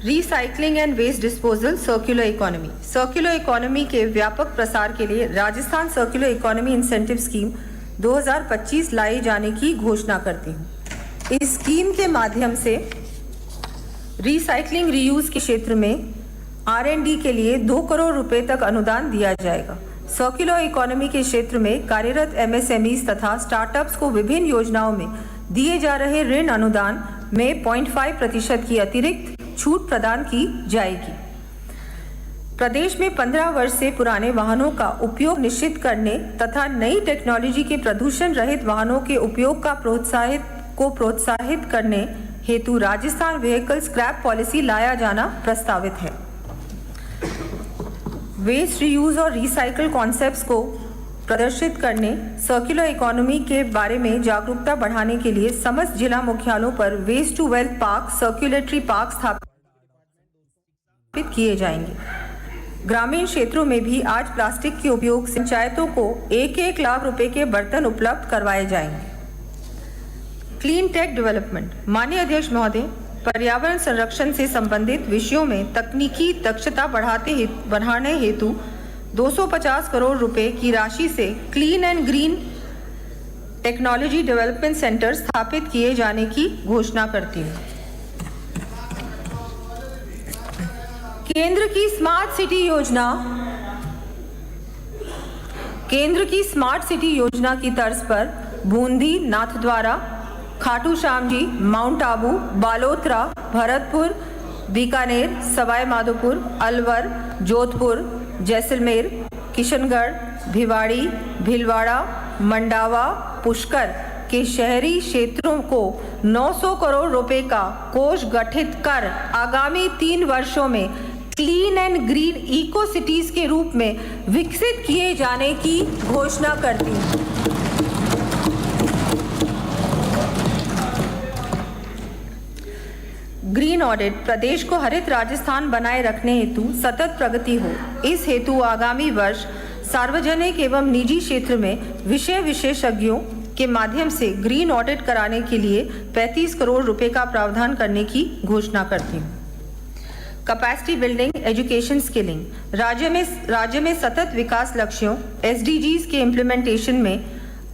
Recycling and waste disposal circular economy. Circular economy के व्यापक प्रसार के लिए Rajasthan circular economy incentive scheme 2025 लाई जाने की घोषणा करती हूँ। इस स्कीम के माध्यम से रिसाइकलिंग रीयूज के क्षेत्र में R&D के लिए 2 करोड़ रुपए तक अनुदान दिया जाएगा। सर्कुलर इकोनॉमी के क्षेत्र में कार्यरत MSMEs तथा स्टार्टअप्स को विभिन्न योजनाओं में दिए जा रहे ऋण अनुदान में 0.5% की अतिरिक्त छूट प्रदान की जाएगी। प्रदेश में 15 वर्ष से पुराने वाहनों का उपयोग निश्चित करने तथा नई टेक्नोलॉजी के प्रदूषण रहित वाहनों के उपयोग का प्रोत्साहित करने हेतु राजस्थान व्हीकल स्क्रैप पॉलिसी लाया जाना प्रस्तावित है। वेस्ट रीयूज और रिसाइकल कॉन्सेप्ट्स को प्रदर्शित करने, सर्कुलर इकोनॉमी के बारे में जागरूकता बढ़ाने के लिए समस्त जिला मुख्यालयों पर waste to wealth park, circulatory park स्थापित किए जाएंगे। ग्रामीण क्षेत्रों में भी आज प्लास्टिक के उपयोग से पंचायतों को 1-1 लाख रुपए के बर्तन उपलब्ध करवाए जाएंगे। Clean tech development. माननीय अध्यक्ष महोदय, पर्यावरण संरक्षण से संबंधित विषयों में तकनीकी दक्षता बढ़ाने हेतु 250 करोड़ रुपए की राशि से clean and green technology development centre स्थापित किए जाने की घोषणा करती हूँ। केंद्र की स्मार्ट सिटी योजना की तर्ज पर बूंदी, नाथद्वारा, खाटू श्याम जी, माउंट आबू, बालोतरा, भरतपुर, बीकानेर, सवाई माधोपुर, अलवर, जोधपुर, जैसलमेर, किशनगढ़, भिवाड़ी, भीलवाड़ा, मंडावा, पुष्कर के शहरी क्षेत्रों को 900 करोड़ रुपए का कोष गठित कर आगामी 3 वर्षों में clean and green eco cities के रूप में विकसित किए जाने की घोषणा करती हूँ। Green audit. प्रदेश को हरित राजस्थान बनाए रखने हेतु सतत प्रगति हो, इस हेतु आगामी वर्ष सार्वजनिक एवं निजी क्षेत्र में विषय विशेषज्ञों के माध्यम से ग्रीन ऑडिट कराने के लिए 35 करोड़ रुपए का प्रावधान करने की घोषणा करती हूँ। Capacity building, education, skilling. राज्य में सतत विकास लक्ष्यों SDGs के इम्प्लीमेंटेशन में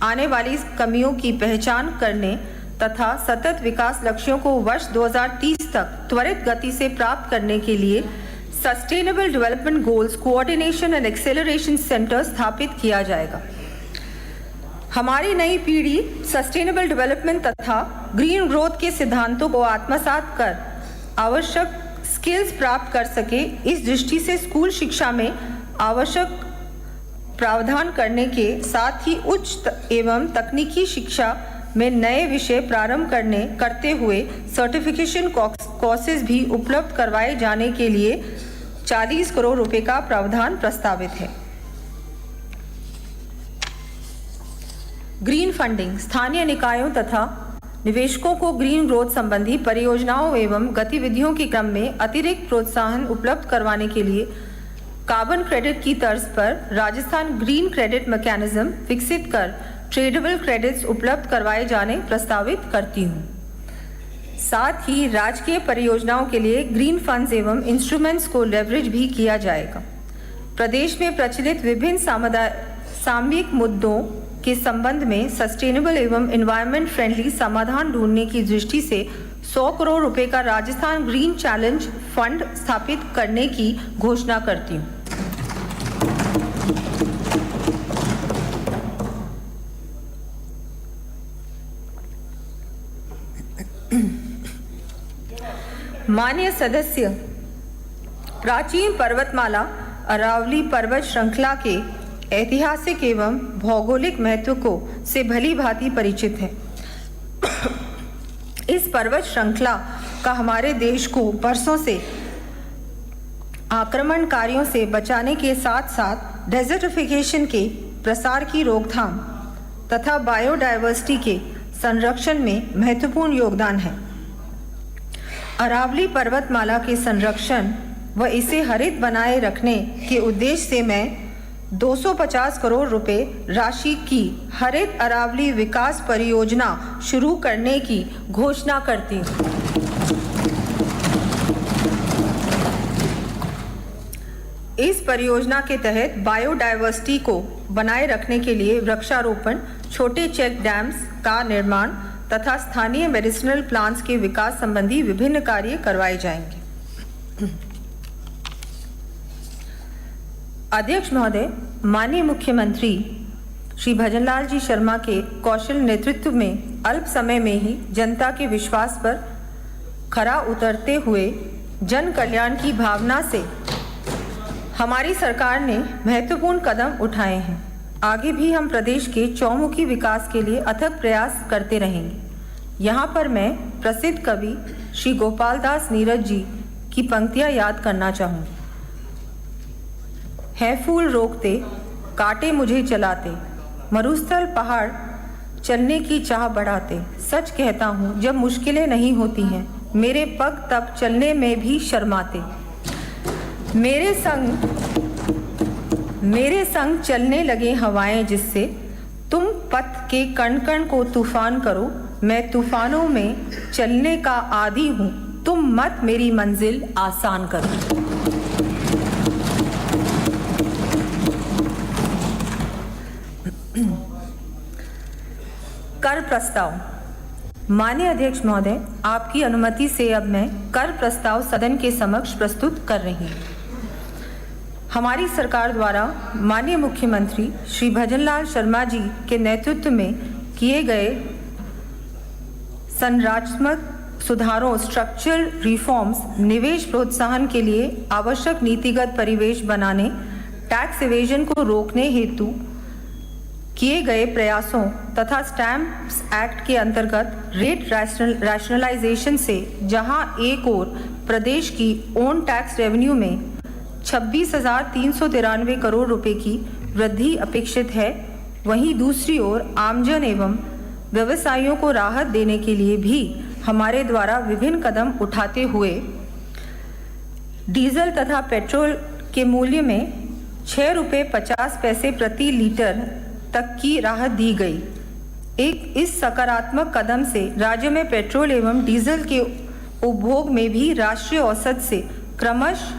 आने वाली कमियों की पहचान करने तथा सतत विकास लक्ष्यों को वर्ष 2030 तक त्वरित गति से प्राप्त करने के लिए sustainable development goals coordination and acceleration centre स्थापित किया जाएगा। हमारी नई पीढ़ी सस्टेनेबल डेवलपमेंट तथा ग्रीन ग्रोथ के सिद्धांतों को आत्मसात कर आवश्यक स्किल्स प्राप्त कर सके, इस दृष्टि से स्कूल शिक्षा में आवश्यक प्रावधान करने के साथ ही उच्च एवं तकनीकी शिक्षा में नए विषय प्रारंभ करते हुए सर्टिफिकेशन कोर्सेज भी उपलब्ध करवाए जाने के लिए 40 करोड़ रुपए का प्रावधान प्रस्तावित है। Green funding. स्थानीय निकायों तथा निवेशकों को ग्रीन ग्रोथ संबंधी परियोजनाओं एवं गतिविधियों के क्रम में अतिरिक्त प्रोत्साहन उपलब्ध करवाने के लिए कार्बन क्रेडिट की तर्ज पर राजस्थान ग्रीन क्रेडिट मैकेनिज्म विकसित कर ट्रेडेबल क्रेडिट्स उपलब्ध करवाए जाने प्रस्तावित करती हूँ। साथ ही राजकीय परियोजनाओं के लिए ग्रीन फंड्स एवं इंस्ट्रूमेंट्स को लेवरेज भी किया जाएगा। प्रदेश में प्रचलित विभिन्न सामयिक मुद्दों के संबंध में सस्टेनेबल एवं एनवायरनमेंट फ्रेंडली समाधान ढूंढने की दृष्टि से 100 करोड़ रुपए का राजस्थान ग्रीन चैलेंज फंड स्थापित करने की घोषणा करती हूँ। माननीय सदस्य, प्राचीन पर्वतमाला अरावली पर्वत श्रृंखला के ऐतिहासिक एवं भौगोलिक महत्व को से भली भांति परिचित है। इस पर्वत श्रृंखला का हमारे देश को बरसों से आक्रमणकारियों से बचाने के साथ साथ डेजर्टिफिकेशन के प्रसार की रोकथाम तथा बायोडायवर्सिटी के संरक्षण में महत्वपूर्ण योगदान है। अरावली पर्वतमाला के संरक्षण व इसे हरित बनाए रखने के उद्देश्य से मैं 250 करोड़ रुपए राशि की हरित अरावली विकास परियोजना शुरू करने की घोषणा करती हूँ। इस परियोजना के तहत बायोडायवर्सिटी को बनाए रखने के लिए वृक्षारोपण, छोटे चेक डैम्स का निर्माण तथा स्थानीय मेडिसिनल प्लांट्स के विकास संबंधी विभिन्न कार्य करवाए जाएंगे। अध्यक्ष महोदय, माननीय मुख्यमंत्री श्री भजनलाल जी शर्मा के कौशल नेतृत्व में अल्प समय में ही जनता के विश्वास पर खरा उतरते हुए जन कल्याण की भावना से हमारी सरकार ने महत्वपूर्ण कदम उठाए हैं। आगे भी हम प्रदेश के चौमुखी विकास के लिए अथक प्रयास करते रहेंगे। यहाँ पर मैं प्रसिद्ध कवि श्री गोपाल दास नीरज जी की पंक्तियाँ याद करना चाहूँगी। है फूल रोकते, कांटे मुझे चलाते, मरुस्थल पहाड़ चलने की चाह बढ़ाते। सच कहता हूँ जब मुश्किलें नहीं होती हैं, मेरे पग तब चलने में भी शर्माते। मेरे संग चलने लगे हवाएं जिससे, तुम पथ के कण कण को तूफान करो। मैं तूफानों में चलने का आदी हूँ, तुम मत मेरी मंजिल आसान करो। कर प्रस्ताव। माननीय अध्यक्ष महोदय, आपकी अनुमति से अब मैं कर प्रस्ताव सदन के समक्ष प्रस्तुत कर रही हूँ। हमारी सरकार द्वारा माननीय मुख्यमंत्री श्री भजनलाल शर्मा जी के नेतृत्व में किए गए संरचनात्मक सुधारों, स्ट्रक्चरल रिफॉर्म्स, निवेश प्रोत्साहन के लिए आवश्यक नीतिगत परिवेश बनाने, टैक्स इवेजन को रोकने हेतु किए गए प्रयासों तथा स्टैम्प्स एक्ट के अंतर्गत रेट रैशनलाइजेशन से जहां एक ओर प्रदेश की ओन टैक्स रेवेन्यू में 26,393 करोड़ रुपए की वृद्धि अपेक्षित है, वहीं दूसरी ओर आमजन एवं व्यवसायियों को राहत देने के लिए भी हमारे द्वारा विभिन्न कदम उठाते हुए डीजल तथा पेट्रोल के मूल्य में 6 रुपये 50 पैसे प्रति लीटर तक की राहत दी गई। इस सकारात्मक कदम से राज्य में पेट्रोल एवं डीजल के उपभोग में भी राष्ट्रीय औसत से क्रमशः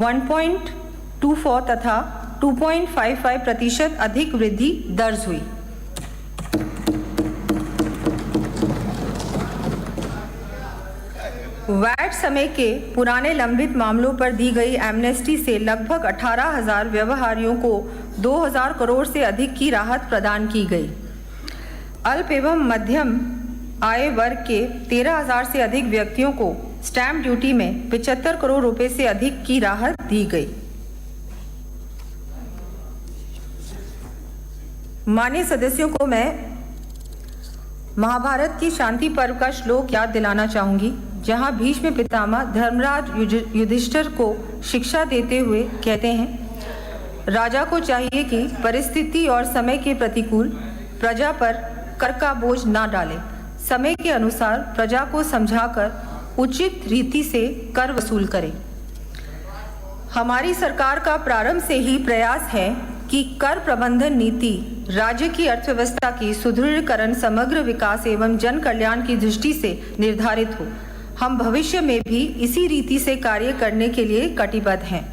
1.24 तथा 2.55% अधिक वृद्धि दर्ज हुई। वैट समय के पुराने लंबित मामलों पर दी गई एमनेस्टी से लगभग 18,000 व्यवहारियों को 2,000 करोड़ से अधिक की राहत प्रदान की गई। अल्प एवं मध्यम आय वर्ग के 13,000 से अधिक व्यक्तियों को स्टैंप ड्यूटी में 75 करोड़ रुपए से अधिक की राहत दी गई। माननीय सदस्यों को मैं महाभारत की शांति पर्व का श्लोक याद दिलाना चाहूंगी, जहां भीष्म पितामह धर्मराज युधिष्ठिर को शिक्षा देते हुए कहते हैं, राजा को चाहिए कि परिस्थिति और समय के प्रतिकूल प्रजा पर कर का बोझ ना डाले, समय के अनुसार प्रजा को समझाकर उचित रीति से कर वसूल करे। हमारी सरकार का प्रारंभ से ही प्रयास है कि कर प्रबंधन नीति राज्य की अर्थव्यवस्था की सुदृढ़ीकरण, समग्र विकास एवं जन कल्याण की दृष्टि से निर्धारित हो। हम भविष्य में भी इसी रीति से कार्य करने के लिए कटिबद्ध हैं।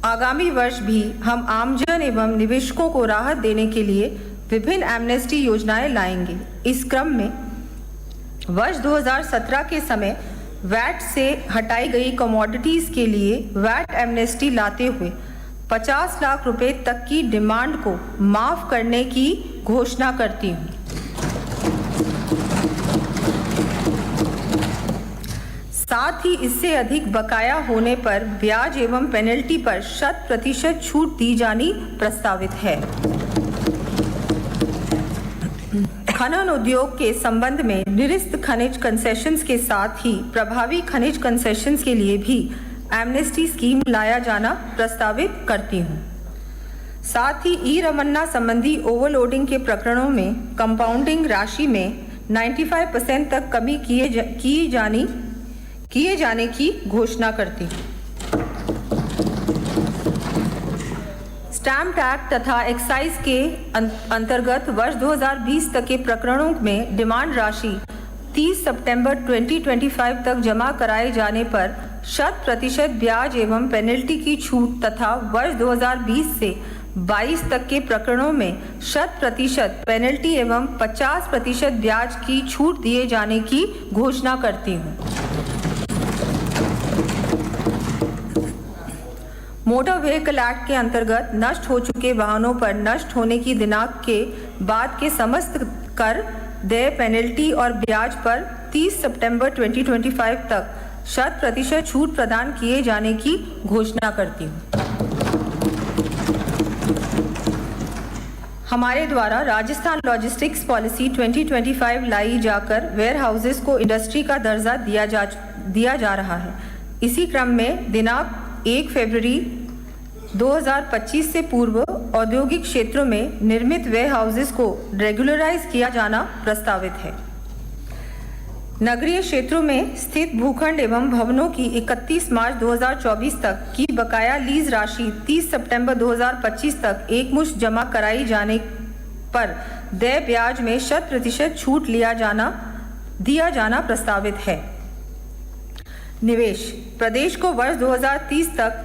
आगामी वर्ष भी हम आमजन एवं निवेशकों को राहत देने के लिए विभिन्न एमनेस्टी योजनाएं लाएंगे। इस क्रम में वर्ष 2017 के समय वैट से हटाई गई कमोडिटीज के लिए वैट एमनेस्टी लाते हुए 50 लाख रुपए तक की डिमांड को माफ करने की घोषणा करती हूँ। साथ ही इससे अधिक बकाया होने पर ब्याज एवं पेनल्टी पर 100% छूट दी जानी प्रस्तावित है। खनन उद्योग के संबंध में निरस्त खनिज कंसेशंस के साथ ही प्रभावी खनिज कंसेशंस के लिए भी एमनेस्टी स्कीम लाया जाना प्रस्तावित करती हूँ। साथ ही ई रमन्ना संबंधी ओवरलोडिंग के प्रकरणों में कंपाउंडिंग राशि में 95% तक कमी किए जाने की घोषणा करती हूँ। स्टैम्प एक्ट तथा एक्साइज के अंतर्गत वर्ष 2020 तक के प्रकरणों में डिमांड राशि 30 सितंबर 2025 तक जमा कराए जाने पर 100% ब्याज एवं पेनल्टी की छूट तथा वर्ष 2020 से 22 तक के प्रकरणों में 100% पेनल्टी एवं 50% ब्याज की छूट दिए जाने की घोषणा करती हूँ। मोटर व्हीकल एक्ट के अंतर्गत नष्ट हो चुके वाहनों पर नष्ट होने की दिनांक के बाद के समस्त कर, देय, पेनल्टी और ब्याज पर 30 सितंबर 2025 तक 100% छूट प्रदान किए जाने की घोषणा करती हूँ। हमारे द्वारा राजस्थान लॉजिस्टिक्स पॉलिसी 2025 लाई जाकर वेयर हाउसेस को इंडस्ट्री का दर्जा दिया जा रहा है। इसी क्रम में दिनांक 1 फरवरी 2025 से पूर्व औद्योगिक क्षेत्रों में निर्मित वेयर हाउसेस को रेगुलराइज किया जाना प्रस्तावित है। नगरीय क्षेत्रों में स्थित भूखंड एवं भवनों की 31 मार्च 2024 तक की बकाया लीज राशि 30 सितंबर 2025 तक एकमुश्त जमा कराई जाने पर देय ब्याज में 100% छूट दिया जाना प्रस्तावित है। निवेश प्रदेश को वर्ष 2030 तक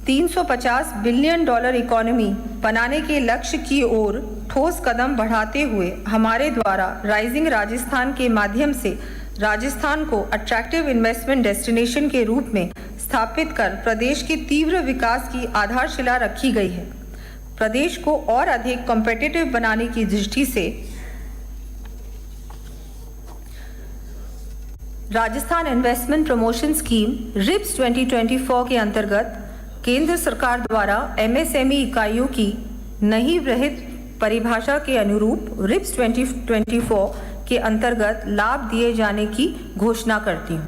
$350 बिलियन इकोनॉमी बनाने के लक्ष्य की ओर ठोस कदम बढ़ाते हुए हमारे द्वारा राइजिंग राजस्थान के माध्यम से राजस्थान को अट्रैक्टिव इन्वेस्टमेंट डेस्टिनेशन के रूप में स्थापित कर प्रदेश के तीव्र विकास की आधारशिला रखी गई है। प्रदेश को और अधिक कॉम्पिटिटिव बनाने की दृष्टि से Rajasthan investment promotion scheme RIPS 2024 के अंतर्गत केंद्र सरकार द्वारा एमएसएमई इकाइयों की नई रहित परिभाषा के अनुरूप रिप्स 2024 के अंतर्गत लाभ दिए जाने की घोषणा करती हूँ।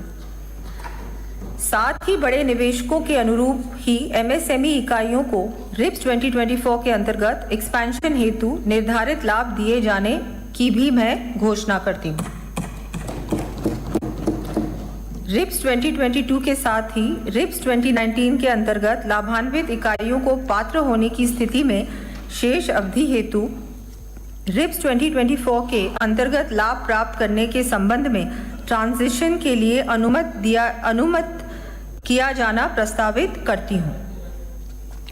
साथ ही बड़े निवेशकों के अनुरूप ही एमएसएमई इकाइयों को रिप्स 2024 के अंतर्गत एक्सपेंशन हेतु निर्धारित लाभ दिए जाने की भी मैं घोषणा करती हूँ। रिप्स 2022 के साथ ही रिप्स 2019 के अंतर्गत लाभान्वित इकाइयों को पात्र होने की स्थिति में शेष अवधि हेतु रिप्स 2024 के अंतर्गत लाभ प्राप्त करने के संबंध में ट्रांजिशन के लिए अनुमत किया जाना प्रस्तावित करती हूँ।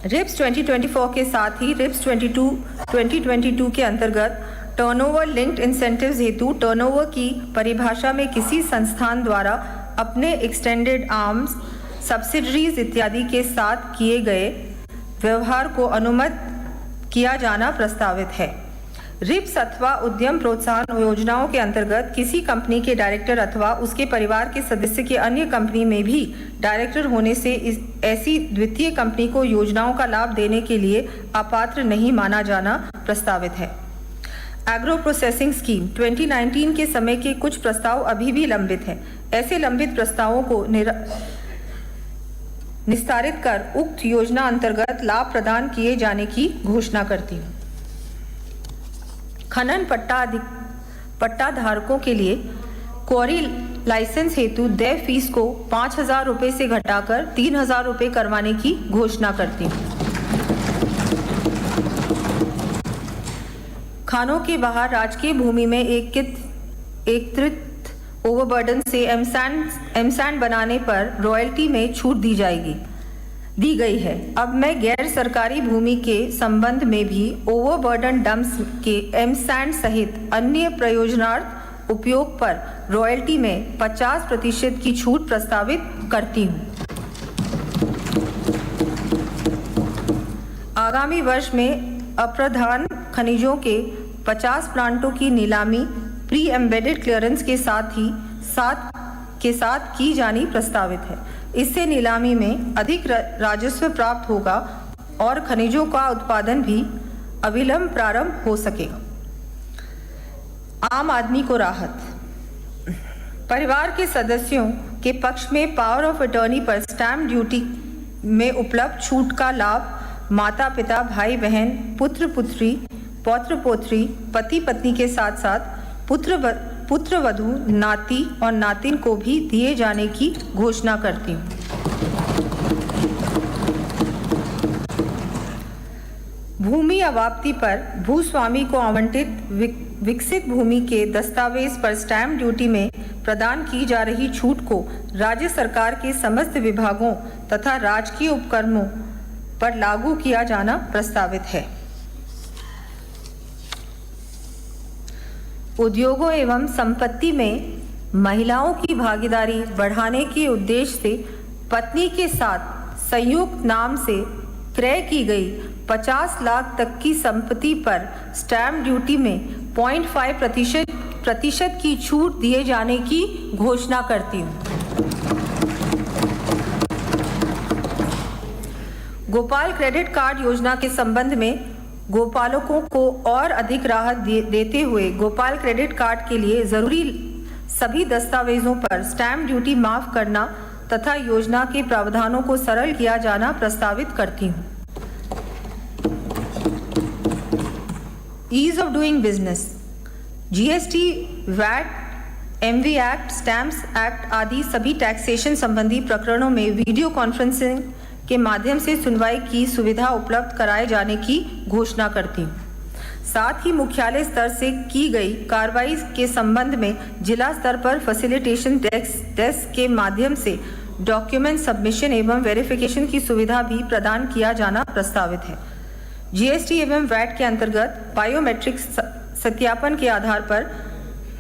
रिप्स 2024 के साथ ही रिप्स 2022 के अंतर्गत टर्नओवर लिंक्ड इंसेंटिव्स हेतु टर्नओवर की परिभाषा में किसी संस्थान द्वारा अपने एक्सटेंडेड आर्म्स, सब्सिडरीज इत्यादि के साथ किए गए व्यवहार को अनुमत किया जाना प्रस्तावित है। रिप्स अथवा उद्यम प्रोत्साहन योजनाओं के अंतर्गत किसी कंपनी के डायरेक्टर अथवा उसके परिवार के सदस्य के अन्य कंपनी में भी डायरेक्टर होने से ऐसी द्वितीय कंपनी को योजनाओं का लाभ देने के लिए अपात्र नहीं माना जाना प्रस्तावित है। एग्रो प्रोसेसिंग स्कीम 2019 के समय के कुछ प्रस्ताव अभी भी लंबित हैं। ऐसे लंबित प्रस्तावों को निस्तारित कर उक्त योजना अंतर्गत लाभ प्रदान किए जाने की घोषणा करती हूँ। खनन पट्टा धारकों के लिए क्वारी लाइसेंस हेतु देय फीस को 5,000 रुपये से घटाकर 3,000 रुपये करवाने की घोषणा करती हूँ। खानों के बाहर राजकीय भूमि में एकत्रित ओवरबर्डन से एमसैंड बनाने पर रॉयल्टी में छूट दी गई है। अब मैं गैर सरकारी भूमि के संबंध में भी ओवरबर्डन डंप्स के एमसैंड सहित अन्य प्रयोजनार्थ उपयोग पर रॉयल्टी में 50% की छूट प्रस्तावित करती हूँ। आगामी वर्ष में अप्रधान खनिजों के 50 प्लांटों की नीलामी प्री एम्बेडेड क्लियरेंस के साथ की जानी प्रस्तावित है। इससे नीलामी में अधिक राजस्व प्राप्त होगा और खनिजों का उत्पादन भी अविलंब प्रारंभ हो सकेगा। आम आदमी को राहत। परिवार के सदस्यों के पक्ष में पावर ऑफ अटॉर्नी पर स्टैंप ड्यूटी में उपलब्ध छूट का लाभ माता पिता, भाई बहन, पुत्र पुत्री, पौत्र पौत्री, पति पत्नी के साथ साथ पुत्र वधू, नाती और नातिन को भी दिए जाने की घोषणा करती हूँ। भूमि अवाप्ति पर भूस्वामी को आवंटित विकसित भूमि के दस्तावेज पर स्टैंप ड्यूटी में प्रदान की जा रही छूट को राज्य सरकार के समस्त विभागों तथा राजकीय उपक्रमों पर लागू किया जाना प्रस्तावित है। उद्योगों एवं संपत्ति में महिलाओं की भागीदारी बढ़ाने के उद्देश्य से पत्नी के साथ संयुक्त नाम से क्रय की गई 50 लाख तक की संपत्ति पर स्टैम्प ड्यूटी में 0.5% की छूट दिए जाने की घोषणा करती हूँ। गोपाल क्रेडिट कार्ड योजना के संबंध में गोपालकों को और अधिक राहत देते हुए गोपाल क्रेडिट कार्ड के लिए जरूरी सभी दस्तावेजों पर स्टैम्प ड्यूटी माफ करना तथा योजना के प्रावधानों को सरल किया जाना प्रस्तावित करती हूँ। Ease of doing business, GST, VAT, MV act, stamps act आदि सभी टैक्सेशन संबंधी प्रकरणों में वीडियो कॉन्फ्रेंसिंग के माध्यम से सुनवाई की सुविधा उपलब्ध कराए जाने की घोषणा करती हूँ। साथ ही मुख्यालय स्तर से की गई कार्रवाई के संबंध में जिला स्तर पर फैसिलिटेशन डेस्क के माध्यम से डॉक्यूमेंट सबमिशन एवं वेरिफिकेशन की सुविधा भी प्रदान किया जाना प्रस्तावित है। जीएसटी एवं वैट के अंतर्गत बायोमेट्रिक सत्यापन के आधार पर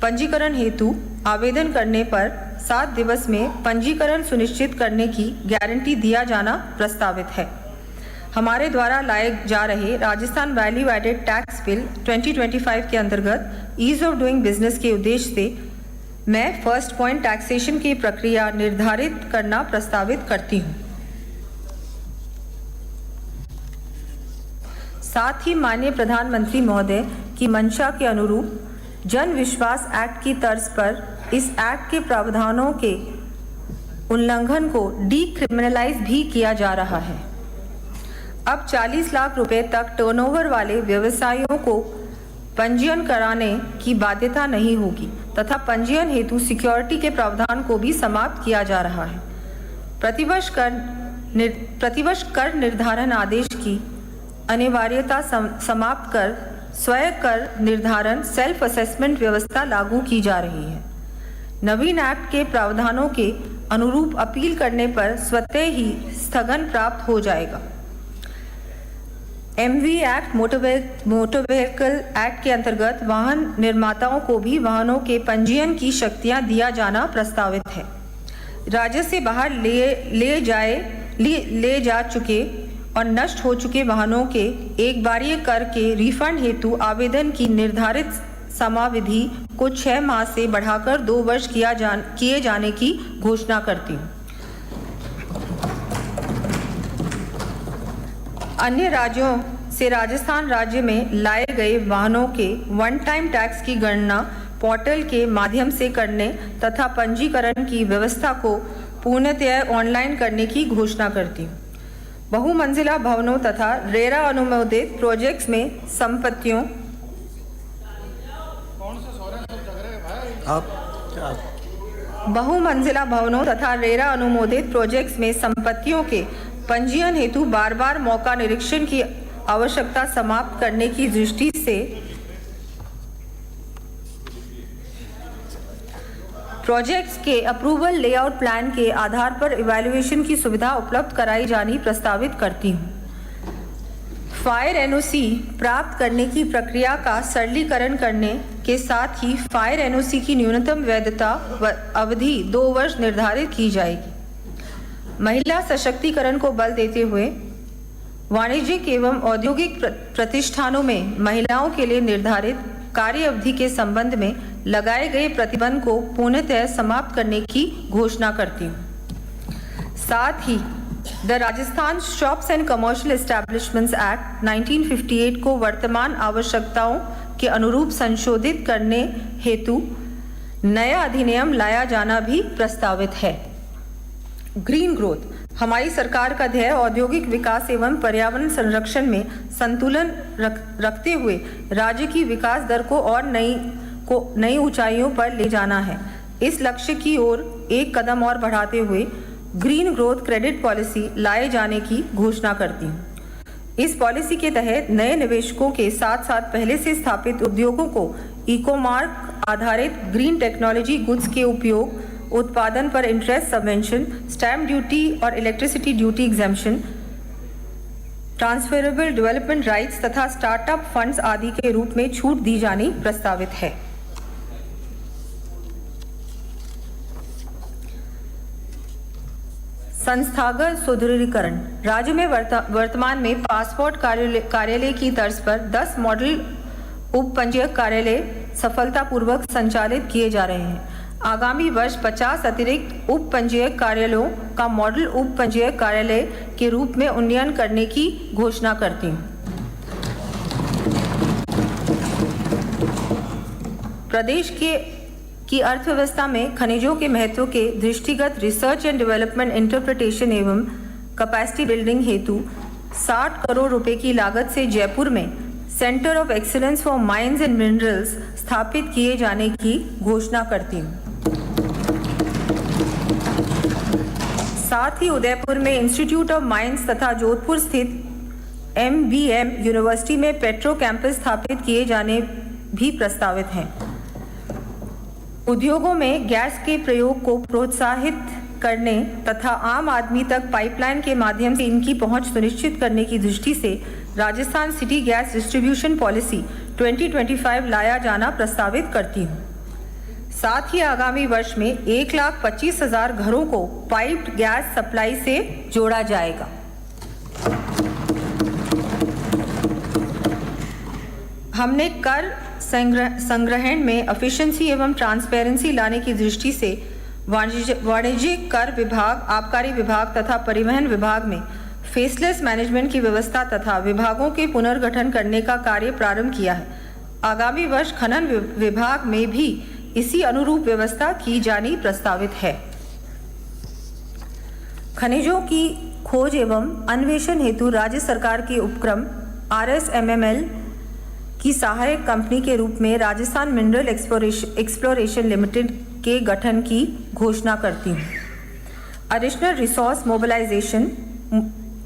पंजीकरण हेतु आवेदन करने पर 7 दिवस में पंजीकरण सुनिश्चित करने की गारंटी दिया जाना प्रस्तावित है। हमारे द्वारा लाए जा रहे Rajasthan value added tax bill 2025 के अंतर्गत ईज ऑफ डूइंग बिजनेस के उद्देश्य से मैं फर्स्ट पॉइंट टैक्सेशन की प्रक्रिया निर्धारित करना प्रस्तावित करती हूँ। साथ ही माननीय प्रधानमंत्री महोदय की मंशा के अनुरूप जन विश्वास एक्ट की तर्ज पर इस एक्ट के प्रावधानों के उल्लंघन को डीक्रिमिनलाइज भी किया जा रहा है। अब 40 लाख रुपए तक टर्नओवर वाले व्यवसायों को पंजीयन कराने की बाध्यता नहीं होगी तथा पंजीयन हेतु सिक्योरिटी के प्रावधान को भी समाप्त किया जा रहा है। प्रतिवर्ष कर निर्धारण आदेश की अनिवार्यता समाप्त कर स्वयं कर निर्धारण सेल्फ असेसमेंट व्यवस्था लागू की जा रही है। नवीन एक्ट के प्रावधानों के अनुरूप अपील करने पर स्वतः ही स्थगन प्राप्त हो जाएगा। MV act motor vehicle act के अंतर्गत वाहन निर्माताओं को भी वाहनों के पंजीयन की शक्तियां दिया जाना प्रस्तावित है। राज्य से बाहर ले जा चुके और नष्ट हो चुके वाहनों के एक बारीय कर के रिफंड हेतु आवेदन की निर्धारित समाविधि को 6 माह से बढ़ाकर 2 वर्ष किए जाने की घोषणा करती हूँ। अन्य राज्यों से राजस्थान राज्य में लाए गए वाहनों के वन टाइम टैक्स की गणना पोर्टल के माध्यम से करने तथा पंजीकरण की व्यवस्था को पूर्णतः ऑनलाइन करने की घोषणा करती हूँ। बहुमंजिला भवनों तथा रेरा अनुमोदित प्रोजेक्ट्स में संपत्तियों बहुमंजिला भवनों तथा रेरा अनुमोदित प्रोजेक्ट्स में संपत्तियों के पंजीयन हेतु बार बार मौका निरीक्षण की आवश्यकता समाप्त करने की दृष्टि से प्रोजेक्ट्स के अप्रूवल लेआउट प्लान के आधार पर इवैल्यूएशन की सुविधा उपलब्ध कराई जानी प्रस्तावित करती हूँ। फायर एनओसी प्राप्त करने की प्रक्रिया का सरलीकरण करने के साथ ही फायर एनओसी की न्यूनतम वैधता अवधि 2 वर्ष निर्धारित की जाएगी। महिला सशक्तिकरण को बल देते हुए वाणिज्यिक एवं औद्योगिक प्रतिष्ठानों में महिलाओं के लिए निर्धारित कार्य अवधि के संबंध में लगाए गए प्रतिबंध को पूर्णतः समाप्त करने की घोषणा करती हूँ। साथ ही the Rajasthan shops and commercial establishments act 1958 को वर्तमान आवश्यकताओं के अनुरूप संशोधित करने हेतु नया अधिनियम लाया जाना भी प्रस्तावित है। ग्रीन ग्रोथ हमारी सरकार का ध्येय औद्योगिक विकास एवं पर्यावरण संरक्षण में संतुलन रखते हुए राज्य की विकास दर को और नई ऊंचाइयों पर ले जाना है। इस लक्ष्य की ओर एक कदम और बढ़ाते हुए ग्रीन ग्रोथ क्रेडिट पॉलिसी लाए जाने की घोषणा करती हूँ। इस पॉलिसी के तहत नए निवेशकों के साथ साथ पहले से स्थापित उद्योगों को इको मार्क आधारित ग्रीन टेक्नोलॉजी गुड्स के उपयोग, उत्पादन पर इंटरेस्ट सबवेंशन, स्टैम्प ड्यूटी और electricity duty exemption, transferable development rights तथा स्टार्टअप फंड्स आदि के रूप में छूट दी जानी प्रस्तावित है। संस्थागत सुदृढ़ीकरण। राज्य में वर्तमान में पासपोर्ट कार्यालय की तर्ज पर 10 मॉडल उपपंजीयक कार्यालय सफलतापूर्वक संचालित किए जा रहे हैं। आगामी वर्ष 50 अतिरिक्त उपपंजीयक कार्यालयों का मॉडल उपपंजीयक कार्यालय के रूप में उन्नयन करने की घोषणा करती हूँ। प्रदेश की अर्थव्यवस्था में खनिजों के महत्व के दृष्टिगत रिसर्च एंड डेवलपमेंट इंटरप्रिटेशन एवं कैपेसिटी बिल्डिंग हेतु 60 करोड़ रुपए की लागत से जयपुर में centre of excellence for mines and minerals स्थापित किए जाने की घोषणा करती हूँ। साथ ही उदयपुर में इंस्टीट्यूट ऑफ माइंस तथा जोधपुर स्थित MBM यूनिवर्सिटी में पेट्रो कैंपस स्थापित किए जाने भी प्रस्तावित हैं। उद्योगों में गैस के प्रयोग को प्रोत्साहित करने तथा आम आदमी तक पाइपलाइन के माध्यम से इनकी पहुंच सुनिश्चित करने की दृष्टि से Rajasthan city gas distribution policy 2025 लाया जाना प्रस्तावित करती हूँ। साथ ही आगामी वर्ष में 1,25,000 घरों को पाइप्ड गैस सप्लाई से जोड़ा जाएगा। हमने कर संग्रहण में एफिशिएंसी एवं ट्रांसपेरेंसी लाने की दृष्टि से वाणिज्यिक कर विभाग, आबकारी विभाग तथा परिवहन विभाग में फेसलेस मैनेजमेंट की व्यवस्था तथा विभागों के पुनर्गठन करने का कार्य प्रारंभ किया है। आगामी वर्ष खनन विभाग में भी इसी अनुरूप व्यवस्था की जानी प्रस्तावित है। खनिजों की खोज एवं अन्वेषण हेतु राज्य सरकार के उपक्रम RSMML की सहायक कंपनी के रूप में राजस्थान मिनरल एक्सप्लोरेशन लिमिटेड के गठन की घोषणा करती हूँ। Additional resource mobilisation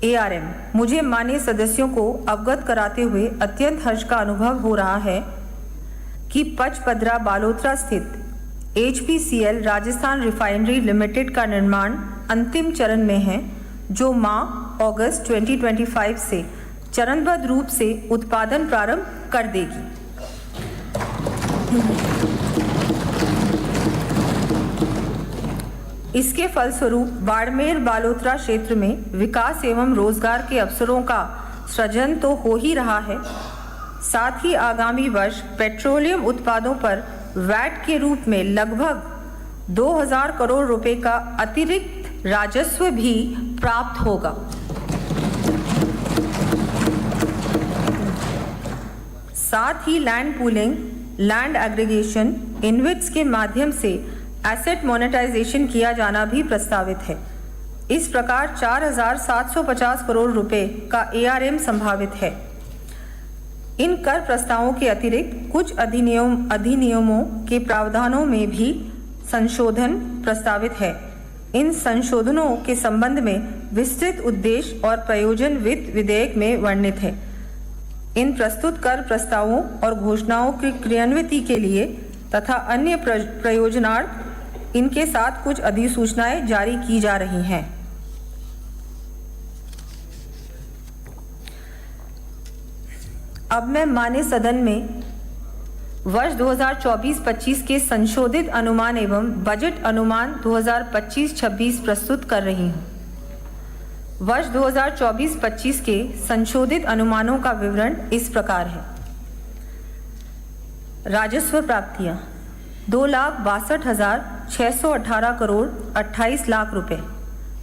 ARM। मुझे माननीय सदस्यों को अवगत कराते हुए अत्यंत हर्ष का अनुभव हो रहा है कि पचपदरा बालोतरा स्थित HPCL राजस्थान रिफाइनरी लिमिटेड का निर्माण अंतिम चरण में है, जो माह अगस्त 2025 से चरणबद्ध रूप से उत्पादन प्रारंभ कर देगी। इसके फलस्वरूप बाड़मेर बालोतरा क्षेत्र में विकास एवं रोजगार के अवसरों का सृजन तो हो ही रहा है, साथ ही आगामी वर्ष पेट्रोलियम उत्पादों पर वैट के रूप में लगभग 2000 करोड़ रुपए का अतिरिक्त राजस्व भी प्राप्त होगा। साथ ही land pooling, land aggregation, InvITs के माध्यम से एसेट मोनेटाइजेशन किया जाना भी प्रस्तावित है। इस प्रकार 4750 करोड़ रुपए का ARM संभावित है। इन कर प्रस्तावों के अतिरिक्त कुछ अधिनियमों के प्रावधानों में भी संशोधन प्रस्तावित है। इन संशोधनों के संबंध में विस्तृत उद्देश्य और प्रयोजन वित्त विधेयक में वर्णित है। इन प्रस्तुत कर प्रस्तावों और घोषणाओं की क्रियान्विति के लिए तथा अन्य प्रयोजनार्थ इनके साथ कुछ अधिसूचनाएं जारी की जा रही हैं। अब मैं माननीय सदन में वर्ष 2024-25 के संशोधित अनुमान एवं बजट अनुमान 2025-26 प्रस्तुत कर रही हूँ। वर्ष 2024-25 के संशोधित अनुमानों का विवरण इस प्रकार है। राजस्व प्राप्तियां 2,62,618 करोड़ 28 लाख रुपए।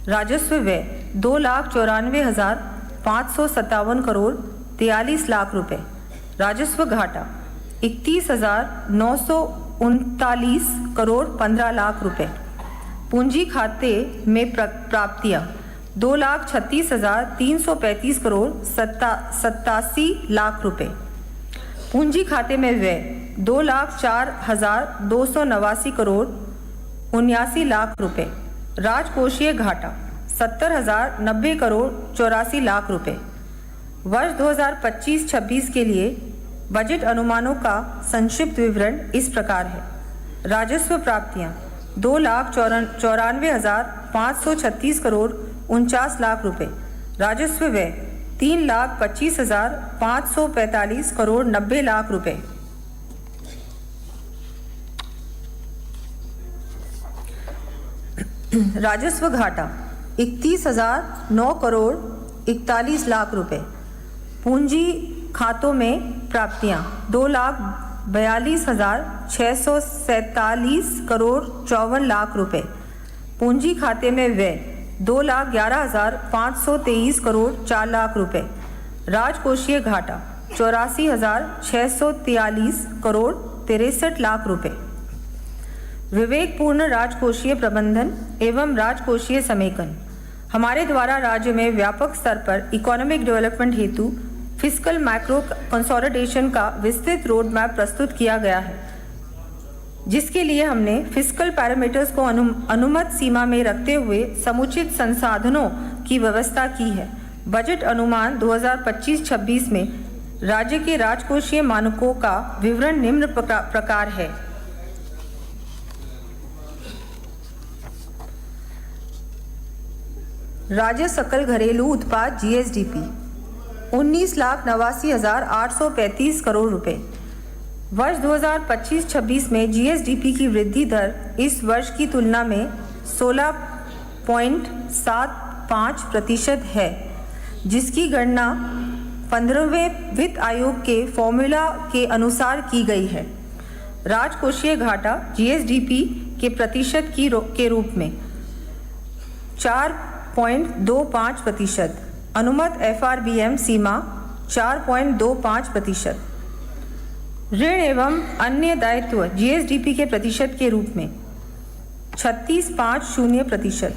राजस्व व्यय 2,94,557 करोड़ 43 लाख रुपए। राजस्व घाटा 31,939 करोड़ 15 लाख रुपए। पूंजी खाते में प्राप्तियां 2,36,335 करोड़ 87 लाख रुपए। पूंजी खाते में व्यय 2,04,289 करोड़ 79 लाख रुपए। राजकोषीय घाटा 70,090 करोड़ 84 लाख रुपए। वर्ष 2025-26 के लिए बजट अनुमानों का संक्षिप्त विवरण इस प्रकार है। राजस्व प्राप्तियां 2,94,536 करोड़ 49 लाख रुपए। राजस्व व्यय 3,25,545 करोड़ 90 लाख रुपए। राजस्व घाटा 31,009 करोड़ 41 लाख रुपए। पूंजी खातों में प्राप्तियां 2,42,647 करोड़ 54 लाख रुपए। पूंजी खाते में व्यय 2,11,523 करोड़ 4 लाख रुपए। राजकोषीय घाटा 84,643 करोड़ 63 लाख रुपए। विवेकपूर्ण राजकोषीय प्रबंधन एवं राजकोषीय समेकन। हमारे द्वारा राज्य में व्यापक स्तर पर इकोनॉमिक डेवलपमेंट हेतु फिस्कल मैक्रो कंसोलिडेशन का विस्तृत रोड मैप प्रस्तुत किया गया है, जिसके लिए हमने फिस्कल पैरामीटर्स को अनुमत सीमा में रखते हुए समुचित संसाधनों की व्यवस्था की है। बजट अनुमान 2025-26 में राज्य के राजकोषीय मानकों का विवरण निम्न प्रकार है। राज्य सकल घरेलू उत्पाद GSDP 19,89,835 करोड़ रुपए। वर्ष 2025-26 में GSDP की वृद्धि दर इस वर्ष की तुलना में 16.75% है, जिसकी गणना 15वें वित्त आयोग के फॉर्मूला के अनुसार की गई है। राजकोषीय घाटा GSDP के प्रतिशत के रूप में 4.25%। अनुमत FRBM सीमा 4.25%। ऋण एवं अन्य दायित्व GSDP के प्रतिशत के रूप में 36.50%।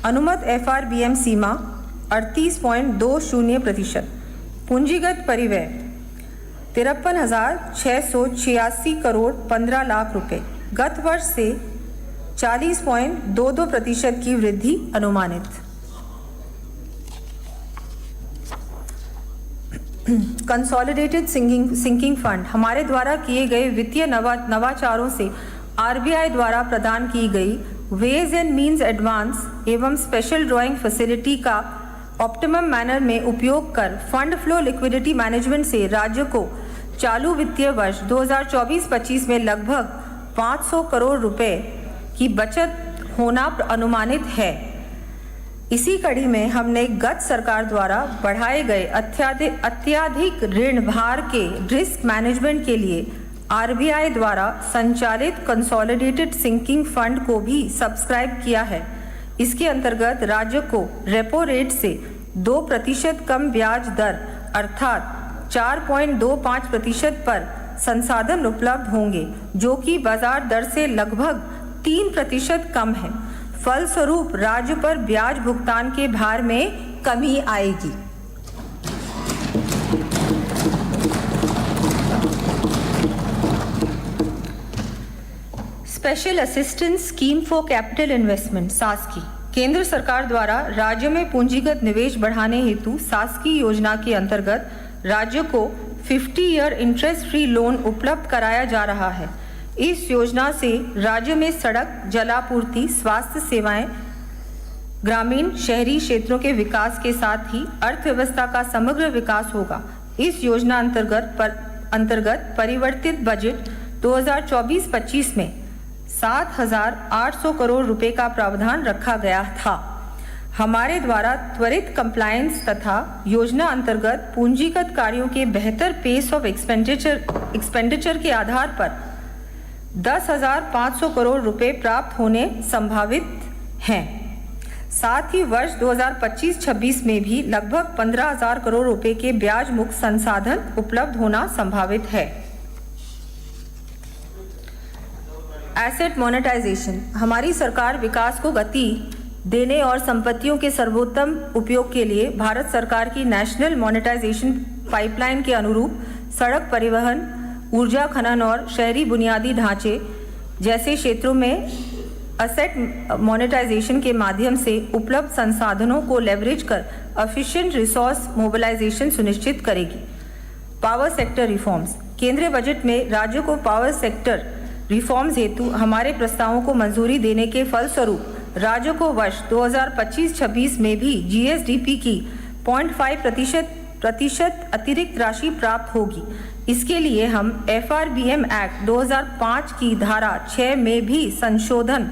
अनुमत FRBM सीमा 38.20%। पूंजीगत परिव्यय 53,686 करोड़ 15 लाख रुपए। गत वर्ष से 40.22% की वृद्धि अनुमानित। Consolidated sinking fund. हमारे द्वारा किए गए वित्तीय नवाचारों से RBI द्वारा प्रदान की गई वेज एंड मीन्स एडवांस एवं स्पेशल ड्राइंग फैसिलिटी का ऑप्टिमम मैनर में उपयोग कर फंड फ्लो लिक्विडिटी मैनेजमेंट से राज्य को चालू वित्तीय वर्ष 2024-25 में लगभग 500 करोड़ रुपए की बचत होना अनुमानित है। इसी कड़ी में हमने गत सरकार द्वारा बढ़ाए गए अत्याधिक ऋण भार के रिस्क मैनेजमेंट के लिए RBI द्वारा संचालित कंसोलिडेटेड सिंकिंग फंड को भी सब्सक्राइब किया है। इसके अंतर्गत राज्य को रेपो रेट से 2% कम ब्याज दर अर्थात 4.25% पर संसाधन उपलब्ध होंगे, जो कि बाजार दर से लगभग 3% कम है। फलस्वरूप राज्य पर ब्याज भुगतान के भार में कमी आएगी। Special assistance scheme for capital investment SASCI. केंद्र सरकार द्वारा राज्य में पूंजीगत निवेश बढ़ाने हेतु सास्की योजना के अंतर्गत राज्य को 50 ईयर इंटरेस्ट फ्री लोन उपलब्ध कराया जा रहा है। इस योजना से राज्य में सड़क, जलापूर्ति, स्वास्थ्य सेवाएं, ग्रामीण शहरी क्षेत्रों के विकास के साथ ही अर्थव्यवस्था का समग्र विकास होगा। इस योजना अंतर्गत परिवर्तित बजट 2024-25 में 7,800 करोड़ रुपए का प्रावधान रखा गया था। हमारे द्वारा त्वरित कंप्लायंस तथा योजना अंतर्गत पूंजीगत कार्यों के बेहतर पेस ऑफ एक्सपेंडिचर के आधार पर 10,500 करोड़ रुपए प्राप्त होने संभावित हैं। साथ ही वर्ष 2025-26 में भी लगभग 15,000 करोड़ रुपए के ब्याज मुक्त संसाधन उपलब्ध होना संभावित है। Asset monetisation. हमारी सरकार विकास को गति देने और संपत्तियों के सर्वोत्तम उपयोग के लिए भारत सरकार की नेशनल मोनेटाइजेशन पाइपलाइन के अनुरूप सड़क परिवहन, ऊर्जा खनन और शहरी बुनियादी ढांचे जैसे क्षेत्रों में असेट मोनेटाइजेशन के माध्यम से उपलब्ध संसाधनों को लेवरेज कर एफिशिएंट रिसोर्स मोबिलाइजेशन सुनिश्चित करेगी। Power sector reforms. केंद्रीय बजट में राज्यों को पावर सेक्टर रिफॉर्म्स हेतु हमारे प्रस्तावों को मंजूरी देने के फलस्वरूप राज्यों को वर्ष 2025-26 में भी जीएसडीपी की 0.5% अतिरिक्त राशि प्राप्त होगी। इसके लिए हम एफआरबीएम एक्ट 2005 की धारा 6 में भी संशोधन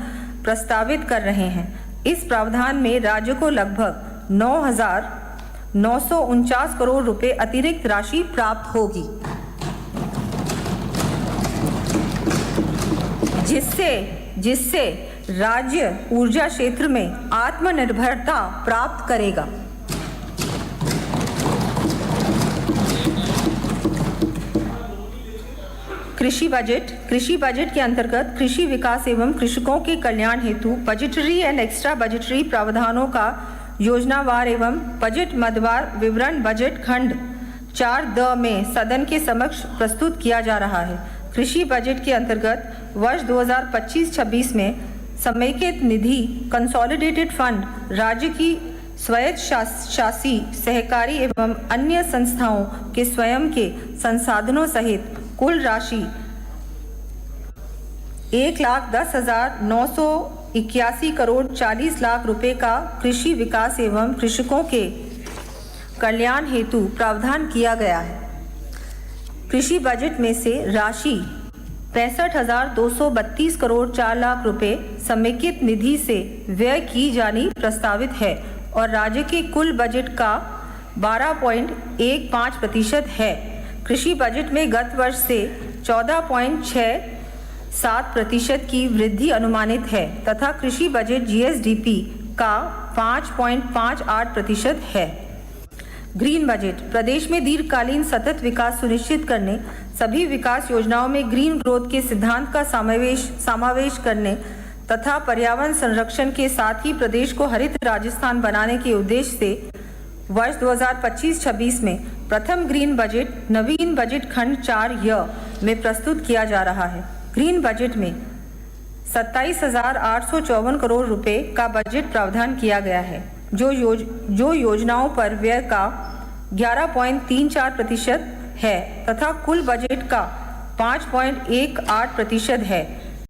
प्रस्तावित कर रहे हैं। इस प्रावधान में राज्यों को लगभग 9,949 करोड़ रुपए अतिरिक्त राशि प्राप्त होगी, जिससे राज्य ऊर्जा क्षेत्र में आत्मनिर्भरता प्राप्त करेगा। कृषि बजट के अंतर्गत कृषि विकास एवं कृषकों के कल्याण हेतु बजटरी एंड एक्स्ट्रा बजटरी प्रावधानों का योजनावार एवं बजट मदवार विवरण बजट खंड 4 में सदन के समक्ष प्रस्तुत किया जा रहा है। कृषि बजट के अंतर्गत वर्ष 2025-26 में समेकित निधि कंसोलिडेटेड फंड राज्य की स्वायत्तशासी सहकारी एवं अन्य संस्थाओं के स्वयं के संसाधनों सहित कुल राशि 1,10,981 करोड़ 40 लाख रुपए का कृषि विकास एवं कृषकों के कल्याण हेतु प्रावधान किया गया है। कृषि बजट में से राशि 65,232 करोड़ 4 लाख रुपए समेकित निधि से व्यय की जानी प्रस्तावित है और राज्य के कुल बजट का 12.15% है। कृषि बजट में गत वर्ष से 14.67% की वृद्धि अनुमानित है तथा कृषि बजट जीएसडीपी का 5.58% है। ग्रीन बजट प्रदेश में दीर्घकालीन सतत विकास सुनिश्चित करने, सभी विकास योजनाओं में ग्रीन ग्रोथ के सिद्धांत का समावेश करने तथा पर्यावरण संरक्षण के साथ ही प्रदेश को हरित राजस्थान बनाने के उद्देश्य से वर्ष 2025-26 में प्रथम ग्रीन बजट नवीन बजट खंड 4 में प्रस्तुत किया जा रहा है। ग्रीन बजट में 27,854 करोड़ रुपए का बजट प्रावधान किया गया है, जो योजनाओं पर व्यय का 11.34% है तथा कुल बजट का 5.18% है।